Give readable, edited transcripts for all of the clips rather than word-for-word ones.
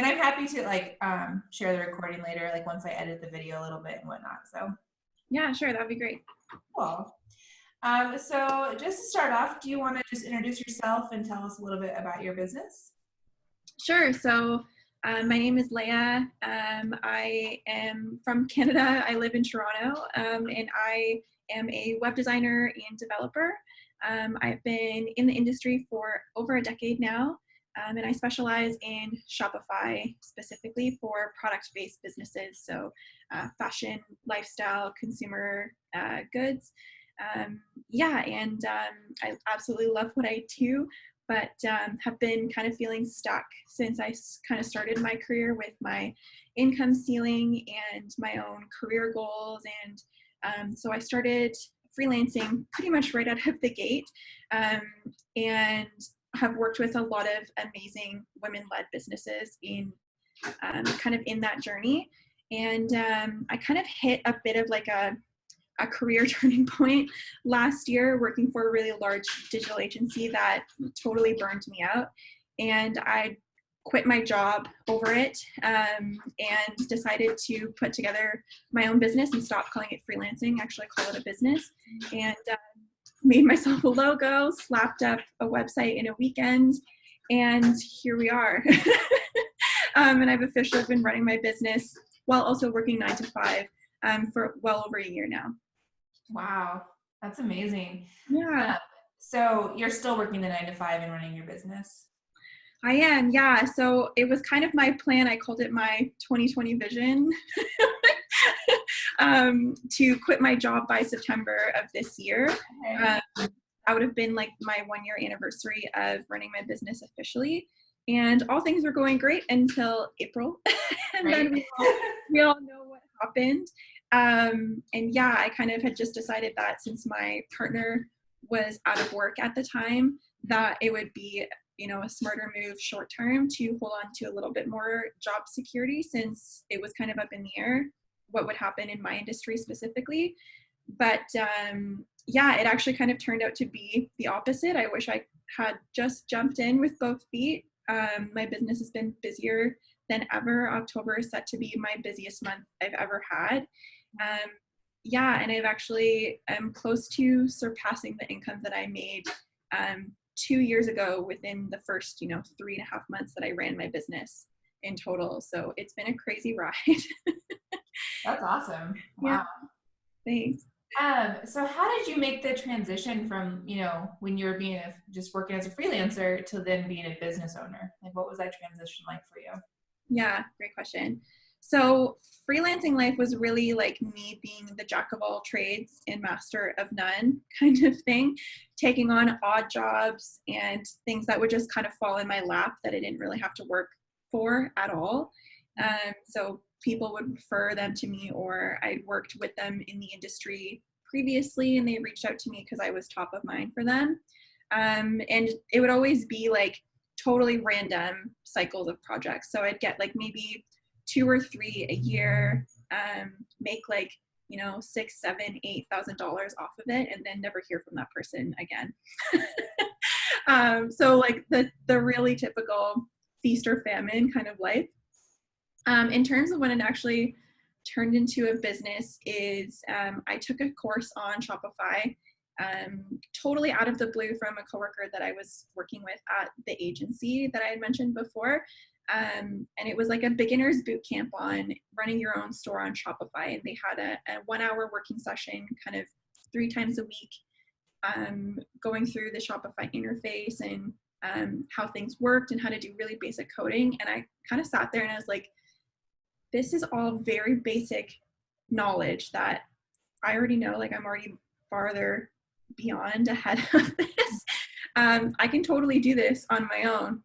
And I'm happy to like share the recording later, like once I edit the video a little bit and whatnot. So Yeah, sure. That'd be great. cool. So just to start off, do you want to just introduce yourself and tell us a little bit about your business? Sure. So my name is Leah. I am from Canada. I live in Toronto, and I am a web designer and developer. I've been in the industry for over a decade now, and I specialize in Shopify specifically for product-based businesses, so fashion, lifestyle, consumer goods. I absolutely love what I do, but have been kind of feeling stuck since I kind of started my career with my income ceiling and my own career goals. And so I started freelancing pretty much right out of the gate, and have worked with a lot of amazing women-led businesses in kind of in that journey. And I kind of hit a bit of like a career turning point last year, working for a really large digital agency that totally burned me out. And I quit my job over it, and decided to put together my own business and stop calling it freelancing, actually call it a business. And made myself a logo, slapped up a website in a weekend, and here we are. And I've officially been running my business while also working 9 to 5 for well over a year now. Wow, that's amazing. Yeah. So you're still working the 9 to 5 and running your business? I am, yeah. So it was kind of my plan. I called it my 2020 vision to quit my job by September of this year. Okay. That would have been like my 1-year anniversary of running my business officially. And all things were going great until April. And Right. then we all know what happened. And yeah, I kind of had just decided that since my partner was out of work at the time, that it would be, a smarter move short term to hold on to a little bit more job security, since it was kind of up in the air what would happen in my industry specifically. But yeah, it actually kind of turned out to be the opposite. I wish I had just jumped in with both feet. My business has been busier than ever. October is set to be my busiest month I've ever had. Yeah, and I've actually am close to surpassing the income that I made 2 years ago within the first 3.5 months that I ran my business in total. So it's been a crazy ride. That's awesome. Yeah, Wow. thanks. So how did you make the transition from, when you were just working as a freelancer to then being a business owner? Like, what was that transition like for you? Yeah, great question. So freelancing life was really like me being the jack of all trades and master of none kind of thing, taking on odd jobs and things that would just kind of fall in my lap that I didn't really have to work for at all. So people would refer them to me, or I worked with them in the industry previously and they reached out to me because I was top of mind for them. And it would always be like totally random cycles of projects. So I'd get like maybe 2 or 3 a year, make like, $6, $7, $8,000 off of it, and then never hear from that person again. So like the really typical feast or famine kind of life. In terms of when it actually turned into a business is I took a course on Shopify, totally out of the blue from a coworker that I was working with at the agency that I had mentioned before. And it was like a beginner's boot camp on running your own store on Shopify. And they had a 1-hour working session kind of 3 times a week, going through the Shopify interface and how things worked and how to do really basic coding. And I kind of sat there and I was like, this is all very basic knowledge that I already know. Like I'm already farther beyond ahead of this. I can totally do this on my own.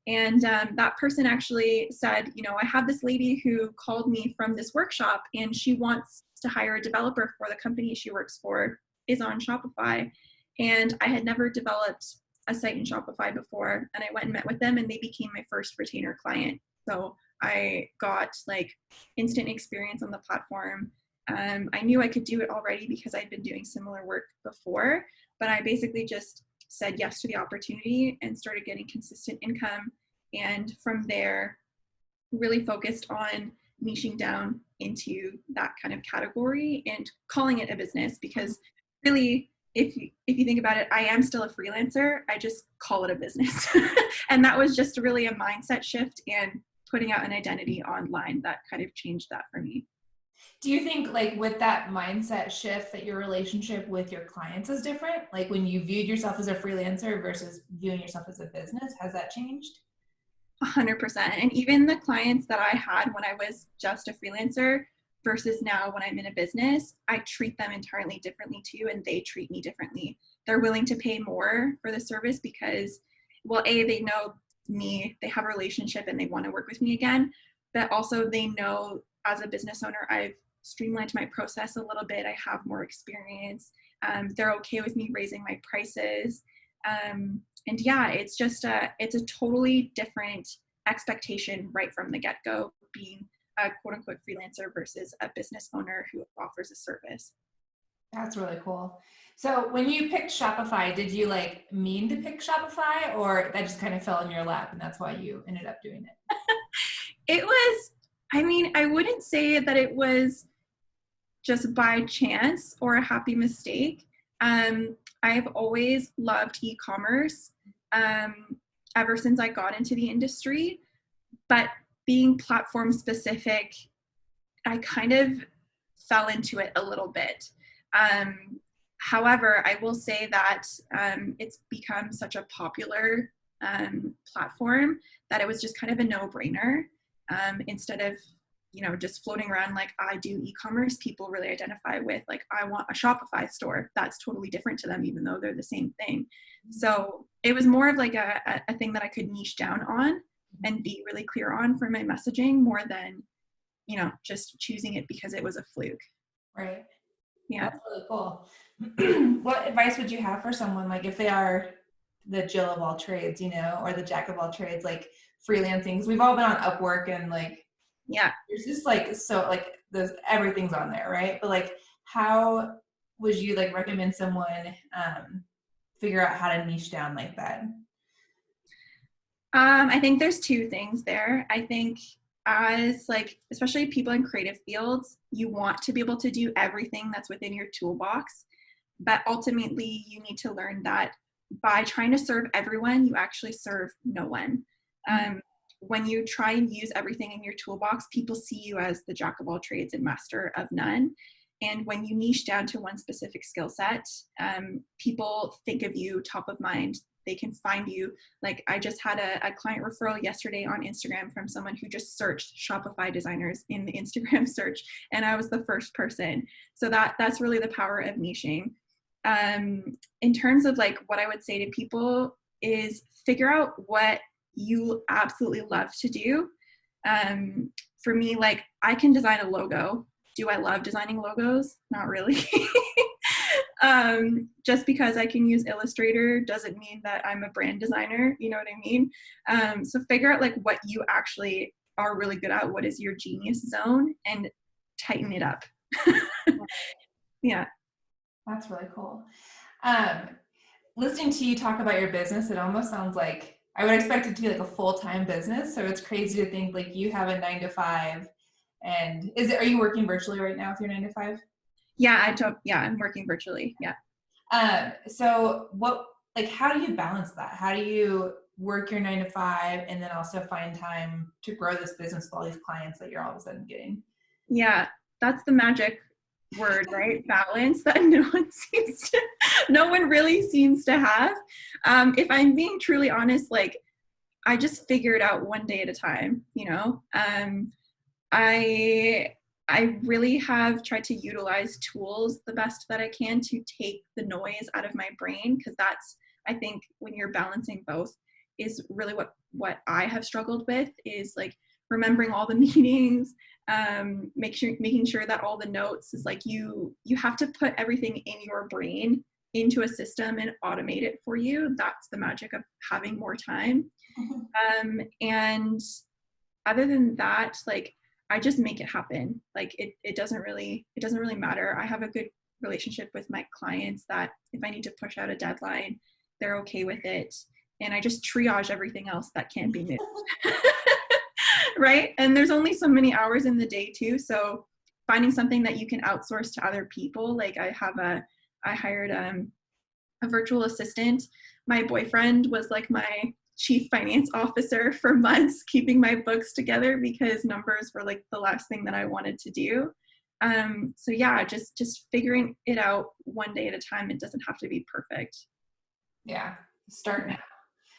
And that person actually said, I have this lady who called me from this workshop and she wants to hire a developer for the company she works for, is on Shopify. And I had never developed a site in Shopify before. And I went and met with them and they became my first retainer client. So I got like instant experience on the platform. I knew I could do it already because I'd been doing similar work before, but I basically just said yes to the opportunity and started getting consistent income. And from there, really focused on niching down into that kind of category and calling it a business, because really, if you think about it, I am still a freelancer. I just call it a business. And that was just really a mindset shift and putting out an identity online that kind of changed that for me. Do you think like with that mindset shift that your relationship with your clients is different? Like when you viewed yourself as a freelancer versus viewing yourself as a business, has that changed? 100%. And even the clients that I had when I was just a freelancer versus now when I'm in a business, I treat them entirely differently too, and they treat me differently. They're willing to pay more for the service because, well, A, they know me, they have a relationship and they want to work with me again, but also they know as a business owner, I've streamlined my process a little bit. I have more experience. They're okay with me raising my prices. And yeah, it's a totally different expectation right from the get-go, being a quote unquote freelancer versus a business owner who offers a service. That's really cool. So when you picked Shopify, did you like mean to pick Shopify, or that just kind of fell in your lap and that's why you ended up doing it? It was, I mean, I wouldn't say that it was just by chance or a happy mistake. I've always loved e-commerce ever since I got into the industry, but being platform specific, I kind of fell into it a little bit. However, I will say that it's become such a popular platform that it was just kind of a no-brainer. Instead of, just floating around like I do e-commerce, people really identify with like, I want a Shopify store. That's totally different to them, even though they're the same thing. So it was more of like a thing that I could niche down on and be really clear on for my messaging, more than, just choosing it because it was a fluke. Right. Yeah. That's really cool. What advice would you have for someone, like if they are the Jill of all trades, or the Jack of all trades, like freelancing? 'Cause we've all been on Upwork and like, Yeah. there's just like, so like there's everything's on there, right? But like, how would you like recommend someone figure out how to niche down like that? I think there's two things there. I think as like, especially people in creative fields, you want to be able to do everything that's within your toolbox, but ultimately you need to learn that by trying to serve everyone, you actually serve no one. When you try and use everything in your toolbox, people see you as the jack of all trades and master of none. And when you niche down to one specific skill set, people think of you top of mind. They can find you. Like I just had a client referral yesterday on Instagram from someone who just searched Shopify designers in the Instagram search, and I was the first person. So that's really the power of niching. In terms of like what I would say to people is figure out what you absolutely love to do. For me, like I can design a logo. Do I love designing logos? Not really. Just because I can use Illustrator doesn't mean that I'm a brand designer. You know what I mean? So figure out like what you actually are really good at. What is your genius zone, and tighten it up. Yeah. That's really cool. Listening to you talk about your business, it almost sounds like I would expect it to be like a full-time business. So it's crazy to think like you have a 9 to 5, and are you working virtually right now with your 9 to 5? Yeah, I'm working virtually. Yeah. So how do you balance that? How do you work your 9 to 5 and then also find time to grow this business with all these clients that you're all of a sudden getting? Yeah, that's the magic word, right? Balance that no one really seems to have. If I'm being truly honest, like I just figure it out one day at a time, I really have tried to utilize tools the best that I can to take the noise out of my brain, because that's, I think, when you're balancing both is really what I have struggled with, is like remembering all the meetings, making sure that all the notes is like you have to put everything in your brain into a system and automate it for you. That's the magic of having more time. And other than that, like I just make it happen. Like it doesn't really matter. I have a good relationship with my clients that if I need to push out a deadline, they're okay with it. And I just triage everything else that can't be moved. right? And there's only so many hours in the day too. So finding something that you can outsource to other people. Like I hired a virtual assistant. My boyfriend was like my chief finance officer for months, keeping my books together because numbers were like the last thing that I wanted to do. So yeah, just figuring it out one day at a time. It doesn't have to be perfect. Yeah. Start now.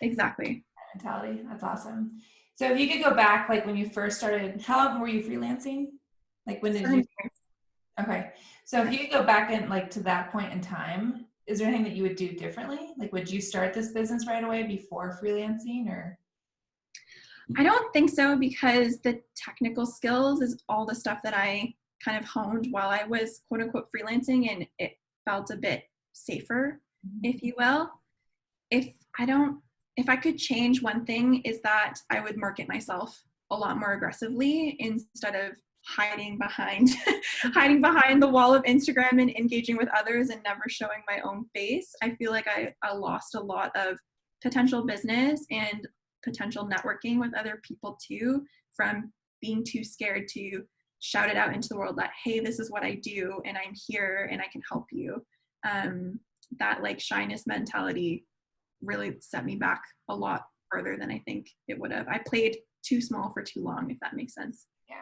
Exactly. Mentality. That's awesome. So if you could go back, like when you first started, how long were you freelancing? Like when did 7 you? years. Okay. So if you could go back and like to that point in time, is there anything that you would do differently? Like, would you start this business right away before freelancing or? I don't think so, because the technical skills is all the stuff that I kind of honed while I was quote unquote freelancing, and it felt a bit safer, if you will. If I could change one thing, is that I would market myself a lot more aggressively instead of hiding behind hiding behind the wall of Instagram and engaging with others and never showing my own face. I feel like I lost a lot of potential business and potential networking with other people too, from being too scared to shout it out into the world that, hey, this is what I do and I'm here and I can help you. That like shyness mentality really set me back a lot further than I think it would have. I played too small for too long, if that makes sense. Yeah.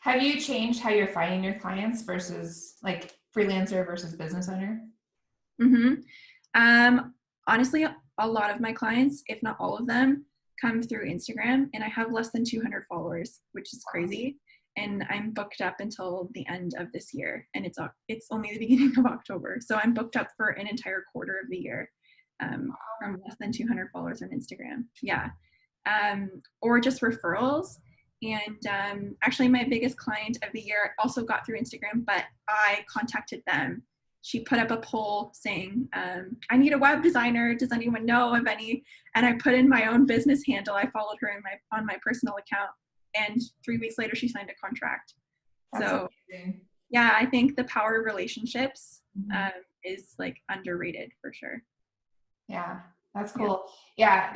Have you changed how you're finding your clients versus like freelancer versus business owner? Honestly, a lot of my clients, if not all of them, come through Instagram, and I have less than 200 followers, which is crazy. And I'm booked up until the end of this year, and it's only the beginning of October, so I'm booked up for an entire quarter of the year, from less than 200 followers on Instagram. Yeah, or just referrals. And actually, my biggest client of the year also got through Instagram, but I contacted them. She put up a poll saying, I need a web designer. Does anyone know of any? And I put in my own business handle. I followed her on my personal account. And 3 weeks later, she signed a contract. That's so amazing. yeah, I think the power of relationships is like underrated for sure. Yeah, that's cool. Yeah,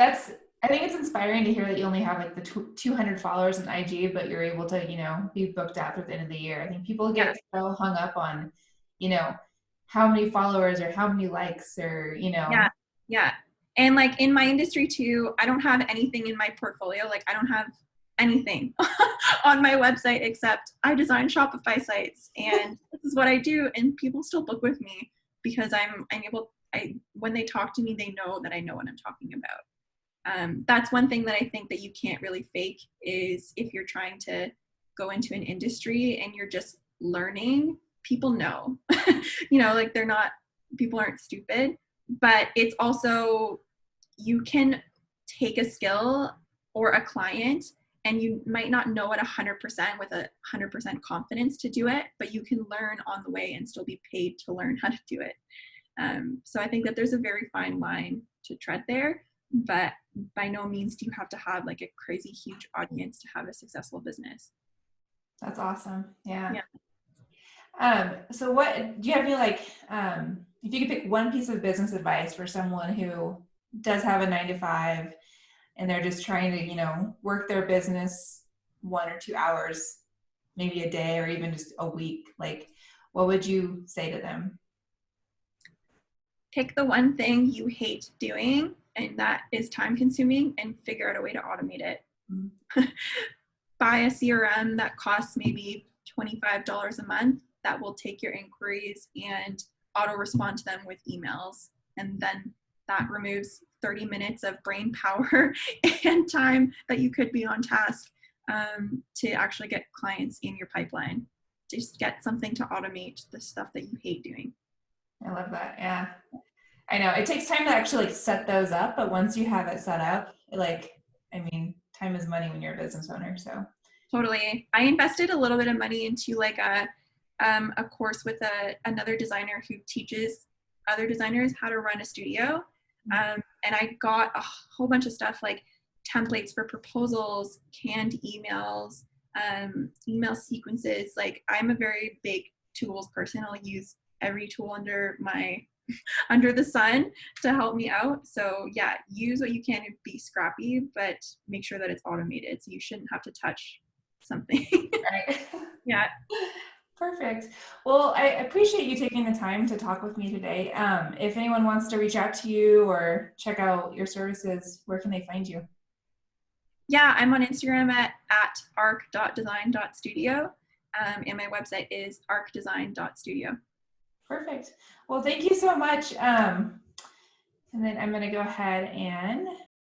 I think it's inspiring to hear that you only have like the 200 followers on IG, but you're able to, be booked out at the end of the year. I think people get so hung up on, how many followers or how many likes or. Yeah. And like in my industry too, I don't have anything in my portfolio. Like I don't have anything on my website except I design Shopify sites and this is what I do. And people still book with me because when they talk to me, they know that I know what I'm talking about. That's one thing that I think that you can't really fake, is if you're trying to go into an industry and you're just learning, people know, like people aren't stupid, but it's also, you can take a skill or a client and you might not know it 100% with 100% confidence to do it, but you can learn on the way and still be paid to learn how to do it. So I think that there's a very fine line to tread there, but by no means do you have to have like a crazy huge audience to have a successful business. That's awesome. Yeah. Yeah. So what do you have any if you could pick one piece of business advice for someone who does have a 9 to 5 and they're just trying to, work their business 1 or 2 hours, maybe a day or even just a week, like what would you say to them? Pick the one thing you hate doing and that is time consuming and figure out a way to automate it. Mm-hmm. Buy a CRM that costs maybe $25 a month that will take your inquiries and auto respond to them with emails. And then that removes 30 minutes of brain power and time that you could be on task to actually get clients in your pipeline. Just get something to automate the stuff that you hate doing. I love that. Yeah. I know it takes time to actually set those up, but once you have it set up, time is money when you're a business owner. So totally. I invested a little bit of money into like a course with another designer who teaches other designers how to run a studio. And I got a whole bunch of stuff like templates for proposals, canned emails, email sequences. Like I'm a very big tools person. I'll use every tool under my under the sun to help me out. So yeah, use what you can to be scrappy, but make sure that it's automated. So you shouldn't have to touch something. Right. Yeah. Perfect. Well, I appreciate you taking the time to talk with me today. If anyone wants to reach out to you or check out your services, where can they find you? Yeah, I'm on Instagram at arc.design.studio. And my website is arcdesign.studio. Perfect. Well, thank you so much. And then I'm going to go ahead and